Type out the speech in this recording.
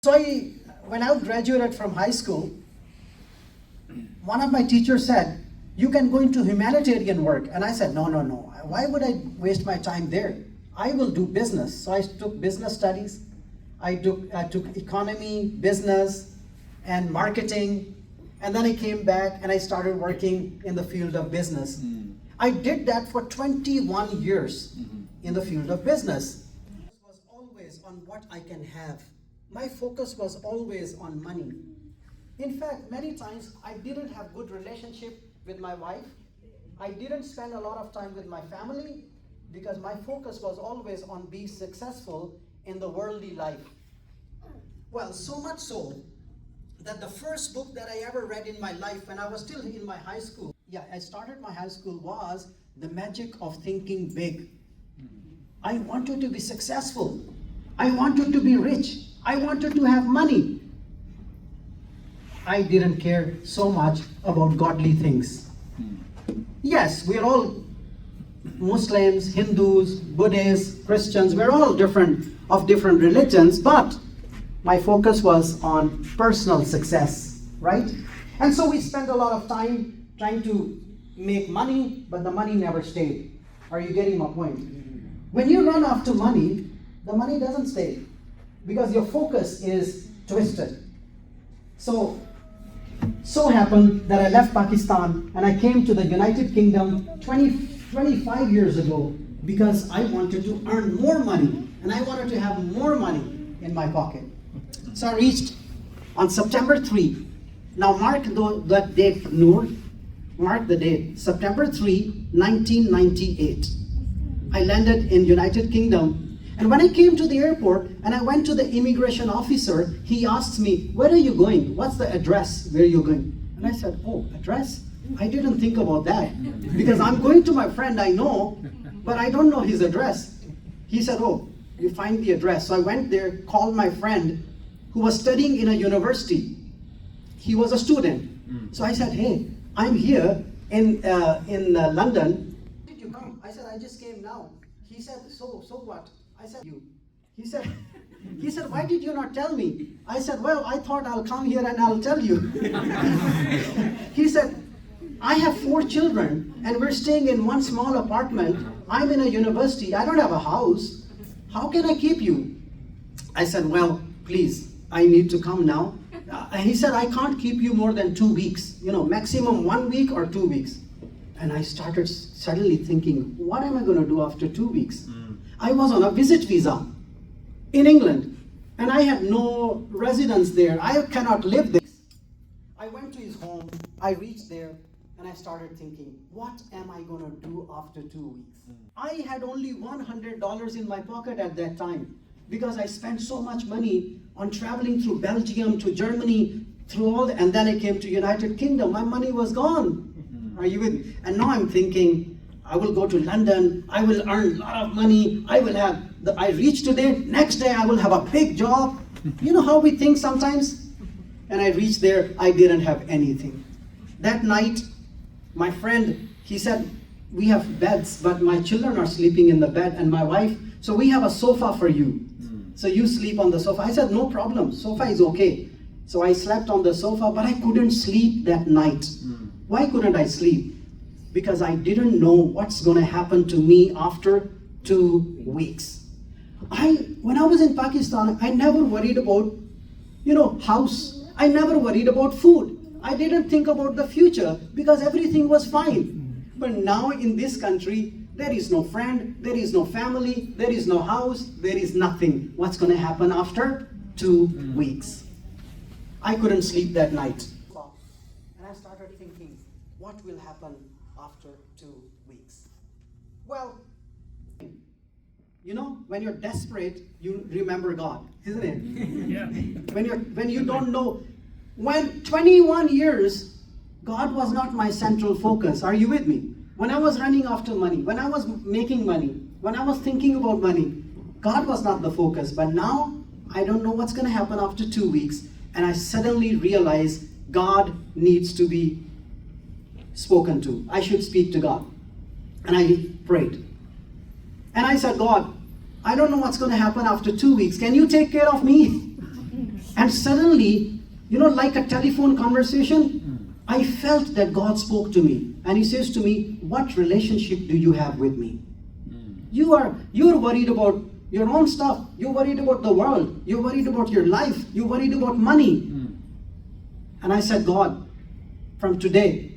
So when I graduated from high school, one of my teachers said, you can go into humanitarian work. And I said, no. Why would I waste my time there? I will do business. So I took business studies. I took economy, business, and marketing. And then I came back and I started working in the field of business. I did that for 21 years in the field of business. It was always on what I can have. My focus was always on money. In fact, many times I didn't have good relationship with my wife. I didn't spend a lot of time with my family because my focus was always on being successful in the worldly life. Well, so much so that the first book that I ever read in my life when I was still in my high school, I started my high school, was The Magic of Thinking Big. I wanted to be successful. I wanted to be rich. I wanted to have money. I didn't care so much about godly things. Yes, we're all Muslims, Hindus, Buddhists, Christians, we're all of different religions, but my focus was on personal success, right? And so we spent a lot of time trying to make money, but the money never stayed. Are you getting my point? When you run after money, the money doesn't stay because your focus is twisted. So happened that I left Pakistan and I came to the United Kingdom 25 years ago because I wanted to earn more money and I wanted to have more money in my pocket. So I reached on September 3. Now mark that date, Noor. Mark the date. September 3, 1998. I landed in United Kingdom. And when I came to the airport and I went to the immigration officer, he asked me, where are you going? What's the address where you're going? And I said, oh, address? I didn't think about that because I'm going to my friend I know, but I don't know his address. He said, oh, you find the address. So I went there, called my friend who was studying in a university. He was a student. So I said, hey, I'm here in London. Did you come? I said, I just came now. He said, so what? I said, you. He said, why did you not tell me? I said, well, I thought I'll come here and I'll tell you. He said, I have 4 children and we're staying in one small apartment. I'm in a university. I don't have a house. How can I keep you? I said, well, please, I need to come now. And he said, I can't keep you more than 2 weeks, maximum 1 week or 2 weeks. And I started suddenly thinking, what am I going to do after 2 weeks? I was on a visit visa in England and I had no residence there. I cannot live there. I went to his home, I reached there and I started thinking, what am I going to do after 2 weeks? I had only $100 in my pocket at that time because I spent so much money on traveling through Belgium to Germany, and then I came to United Kingdom. My money was gone. Are you with me? And now I'm thinking, I will go to London, I will earn a lot of money, I reach today, next day I will have a big job. You know how we think sometimes? And I reached there, I didn't have anything. That night, my friend, he said, we have beds, but my children are sleeping in the bed and my wife, so we have a sofa for you. So you sleep on the sofa. I said, no problem, sofa is okay. So I slept on the sofa, but I couldn't sleep that night. Why couldn't I sleep? Because I didn't know what's going to happen to me after 2 weeks. When I was in Pakistan, I never worried about, house. I never worried about food. I didn't think about the future because everything was fine. But now in this country, there is no friend, there is no family, there is no house, there is nothing. What's going to happen after 2 weeks? I couldn't sleep that night. And I started thinking, what will happen after 2 weeks? Well, when you're desperate, you remember God, isn't it? Yeah. When you don't know, when 21 years, God was not my central focus. Are you with me? When I was running after money, when I was making money, when I was thinking about money, God was not the focus. But now, I don't know what's going to happen after 2 weeks. And I suddenly realized God needs to be spoken to. I should speak to God. And I prayed. And I said, God, I don't know what's going to happen after 2 weeks. Can you take care of me? And suddenly, like a telephone conversation, I felt that God spoke to me. And He says to me, what relationship do you have with me? You're worried about your own stuff. You're worried about the world. You're worried about your life. You're worried about money. And I said, God, from today,